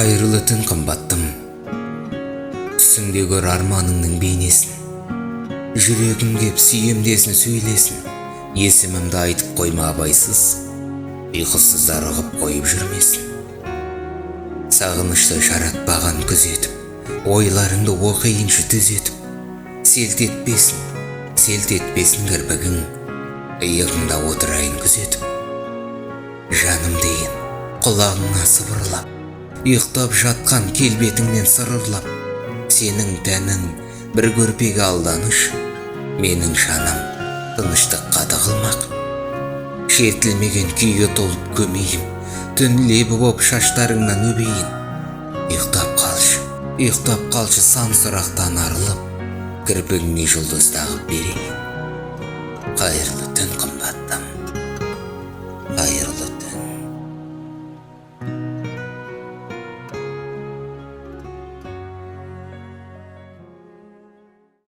Қайырлы түн қымбаттым, түсіңде көр арманыңның бейнесін. Жүрегім кеп сүйемдесін сөйлесін, есімімді айтып қойма абайсыз, ұйқысыз зарығып қойып жүрмесін. Сағынышты жаратпаған күзетіп, ойларыңды оқиыншы түзетіп, селт етпесін кірпігің, иығыңда отырайын күзетіп. Жаным дейін құлағыңа сыбырлап, ұйықтап жатқан келбетіңнен сыр ұрлап, сенің тәнің бір көрпеге алданыш, менің жаным тыныштыққа тығылмақ. Шертілмеген күйге толып көмейім, түн лебі боп шаштарыңнан өбейін. Ұйықтап қалшы сан сұрақтан арылып, кірпігіңе жұлдыз тағып берейін. Қайырлы